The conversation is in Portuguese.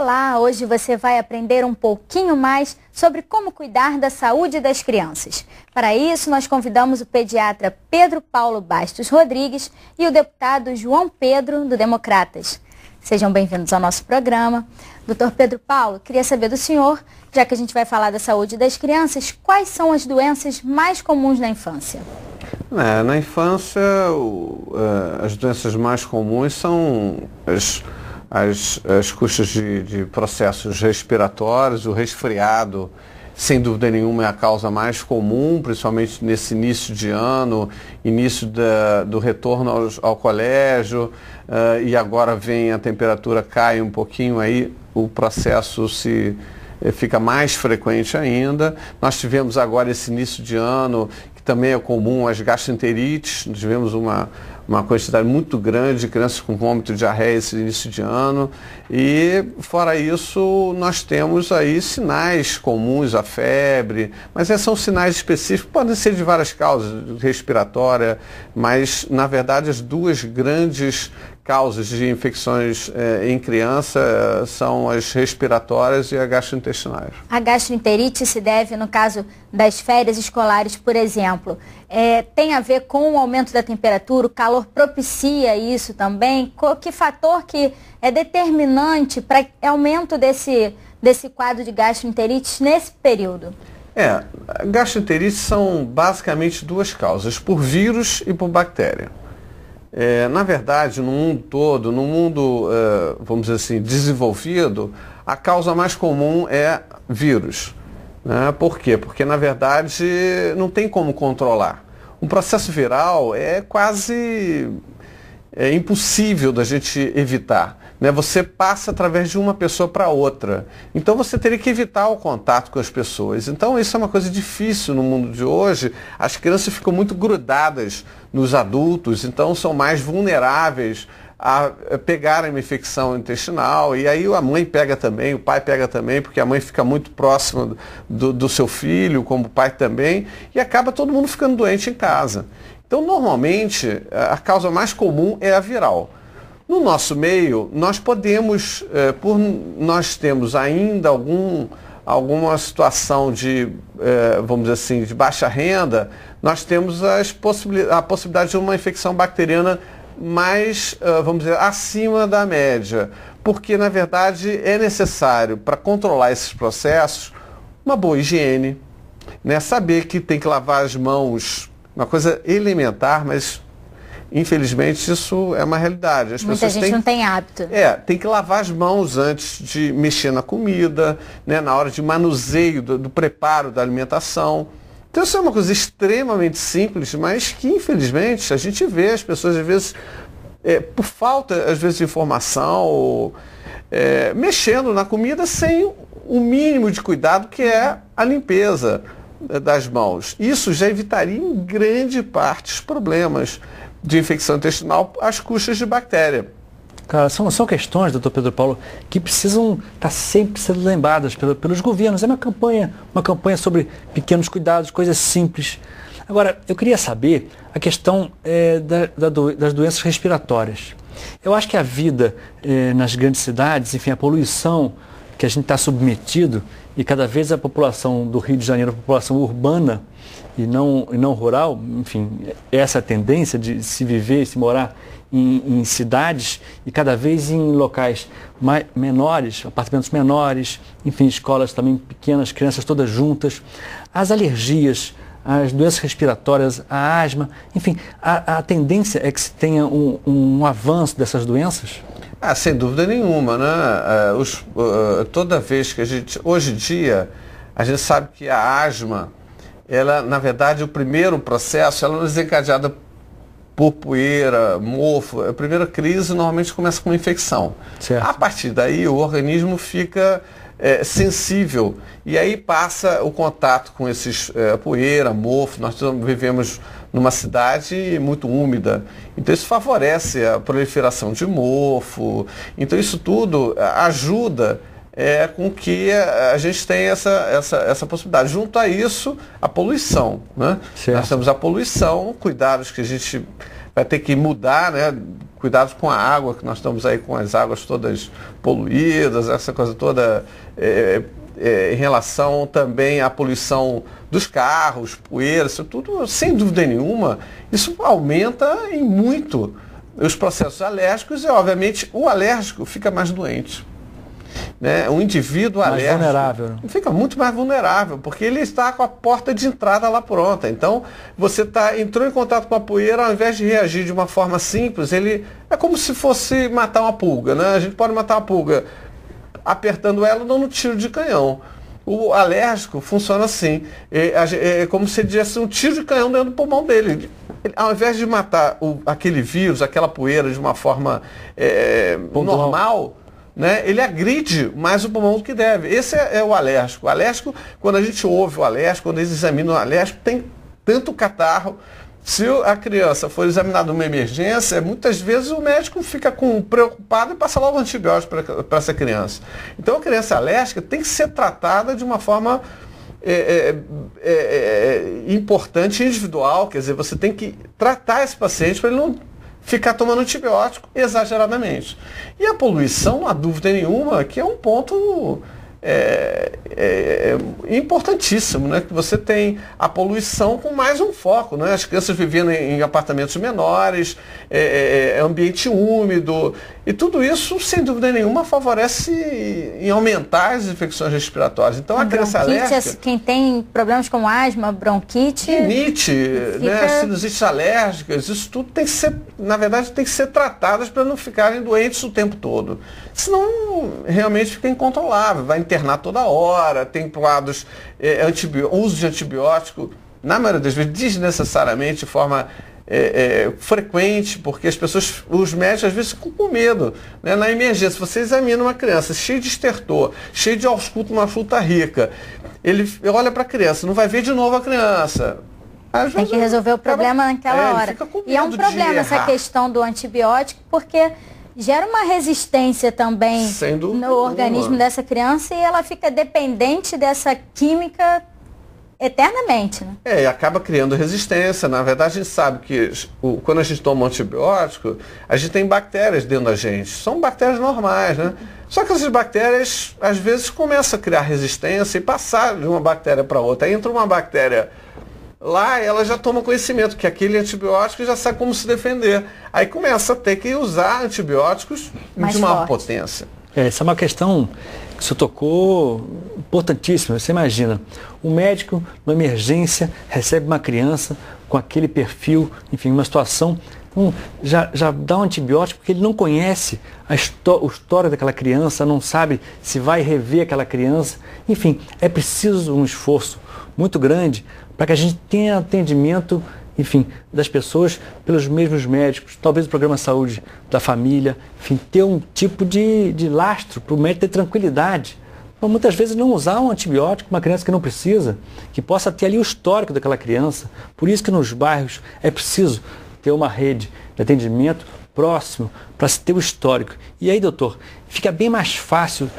Olá, hoje você vai aprender um pouquinho mais sobre como cuidar da saúde das crianças. Para isso, nós convidamos o pediatra Pedro Paulo Bastos Rodrigues e o deputado João Pedro, do Democratas. Sejam bem-vindos ao nosso programa. Doutor Pedro Paulo, queria saber do senhor, já que a gente vai falar da saúde das crianças, quais são as doenças mais comuns na infância? Na infância, as doenças mais comuns são as queixas de processos respiratórios. O resfriado, sem dúvida nenhuma, é a causa mais comum, principalmente nesse início de ano, início do retorno ao colégio, e agora a temperatura cai um pouquinho, aí o processo fica mais frequente ainda. Nós tivemos agora esse início de ano, que também é comum, as gastroenterites. Nós tivemos uma quantidade muito grande de crianças com vômito e diarreia esse início de ano. E, fora isso, nós temos aí sinais comuns, a febre, mas esses são sinais específicos, podem ser de várias causas, respiratória, mas, na verdade, as duas grandes causas de infecções em criança são as respiratórias e as gastrointestinais. A gastroenterite se deve, no caso das férias escolares, por exemplo, tem a ver com o aumento da temperatura, o calor propicia isso também? Que fator que é determinante para aumento desse quadro de gastroenterite nesse período? Gastroenterite são basicamente duas causas, por vírus e por bactéria. Na verdade, no mundo todo, no mundo, vamos dizer assim, desenvolvido, a causa mais comum é vírus. Né? Por quê? Porque, na verdade, não tem como controlar. Um processo viral é quase impossível da gente evitar. Né? Você passa através de uma pessoa para outra. Então você teria que evitar o contato com as pessoas. Então isso é uma coisa difícil no mundo de hoje. As crianças ficam muito grudadas nos adultos, então são mais vulneráveis a pegarem uma infecção intestinal. E aí a mãe pega também, o pai pega também, porque a mãe fica muito próxima do seu filho, como o pai também, e acaba todo mundo ficando doente em casa. Então, normalmente, a causa mais comum é a viral. No nosso meio, nós podemos, por nós temos ainda alguma situação de, vamos dizer assim, de baixa renda, nós temos a possibilidade de uma infecção bacteriana mais, vamos dizer, acima da média. Porque, na verdade, é necessário, para controlar esses processos, uma boa higiene, né? Saber que tem que lavar as mãos. Uma coisa elementar, mas infelizmente isso é uma realidade. Muita gente não tem hábito. Tem que lavar as mãos antes de mexer na comida, né, na hora de manuseio, do preparo da alimentação. Então isso é uma coisa extremamente simples, mas que infelizmente a gente vê as pessoas às vezes, por falta às vezes de informação, mexendo na comida sem o mínimo de cuidado que é a limpeza das mãos. Isso já evitaria em grande parte os problemas de infecção intestinal às custas de bactéria. Cara, são questões, doutor Pedro Paulo, que precisam estar sempre sendo lembradas pelos governos. É uma campanha sobre pequenos cuidados, coisas simples. Agora, eu queria saber a questão das doenças respiratórias. Eu acho que a vida nas grandes cidades, enfim, a poluição que a gente está submetido, e cada vez a população do Rio de Janeiro, a população urbana e não rural, enfim, essa é a tendência de se viver, se morar em cidades e cada vez em locais menores, apartamentos menores, enfim, escolas também pequenas, crianças todas juntas, as alergias, as doenças respiratórias, a asma, enfim, a tendência é que se tenha um avanço dessas doenças? Sem dúvida nenhuma, né? Toda vez que hoje em dia, a gente sabe que a asma, ela, na verdade, o primeiro processo, ela não é desencadeada por poeira, mofo. A primeira crise normalmente começa com uma infecção. Certo. A partir daí, o organismo fica sensível e aí passa o contato com esses poeira, mofo. Nós vivemos numa cidade muito úmida, então isso favorece a proliferação de mofo. Então isso tudo ajuda com que a gente tenha essa possibilidade. Junto a isso, a poluição, né? Nós temos a poluição, cuidados que a gente vai ter que mudar, né? Cuidados com a água, que nós estamos aí com as águas todas poluídas, essa coisa toda em relação também à poluição dos carros, poeira, isso tudo, sem dúvida nenhuma, isso aumenta em muito os processos alérgicos e, obviamente, o alérgico fica mais doente. Né? Um indivíduo mais alérgico vulnerável. Fica muito mais vulnerável, porque ele está com a porta de entrada lá pronta. Então, você entrou em contato com a poeira, ao invés de reagir de uma forma simples, ele é como se fosse matar uma pulga. Né? A gente pode matar uma pulga apertando ela, dando um tiro de canhão. O alérgico funciona assim, é como se ele desse um tiro de canhão dentro do pulmão dele. Ao invés de matar aquele vírus, aquela poeira de uma forma normal, né, ele agride mais o pulmão do que deve. Esse é o alérgico. O alérgico, quando a gente ouve o alérgico, quando eles examinam o alérgico, tem tanto catarro. Se a criança for examinada numa emergência, muitas vezes o médico fica preocupado e passa logo antibiótico para essa criança. Então a criança alérgica tem que ser tratada de uma forma importante e individual. Quer dizer, você tem que tratar esse paciente para ele não ficar tomando antibiótico exageradamente. E a poluição, não há dúvida nenhuma, que é um ponto importantíssimo, né? Que você tem a poluição com mais um foco, né? As crianças vivendo em apartamentos menores, ambiente úmido, e tudo isso, sem dúvida nenhuma, favorece em aumentar as infecções respiratórias. Então, a criança alérgica... Quem tem problemas como asma, bronquite... Rinite, né? Sinusites alérgicas, isso tudo tem que ser, na verdade, tem que ser tratadas para não ficarem doentes o tempo todo. Senão, realmente fica incontrolável, vai internar toda hora, tem quadros, uso de antibiótico, na maioria das vezes, desnecessariamente, de forma frequente, porque os médicos às vezes ficam com medo. Né? Na emergência, você examina uma criança cheia de estertor, cheia de ausculto, uma fruta rica, ele olha para a criança, não vai ver de novo a criança. Tem que resolver o problema naquela hora. E é um problema essa questão do antibiótico, porque gera uma resistência também no organismo dessa criança e ela fica dependente dessa química eternamente. Né? E acaba criando resistência. Na verdade, a gente sabe que quando a gente toma um antibiótico, a gente tem bactérias dentro da gente. São bactérias normais, né? Só que essas bactérias, às vezes, começam a criar resistência e passar de uma bactéria para outra. Aí entra uma bactéria lá, ela já toma conhecimento que aquele antibiótico já sabe como se defender. Aí começa a ter que usar antibióticos de maior potência. Essa é uma questão que você tocou importantíssima. Você imagina, o médico, numa emergência, recebe uma criança com aquele perfil, enfim, uma situação, já dá um antibiótico porque ele não conhece a história daquela criança, não sabe se vai rever aquela criança. Enfim, é preciso um esforço muito grande para que a gente tenha atendimento, enfim, das pessoas pelos mesmos médicos, talvez o programa de saúde da família, enfim, ter um tipo de lastro para o médico ter tranquilidade. Então, muitas vezes não usar um antibiótico para uma criança que não precisa, que possa ter ali o histórico daquela criança. Por isso que nos bairros é preciso ter uma rede de atendimento próximo para se ter o histórico. E aí, doutor, fica bem mais fácil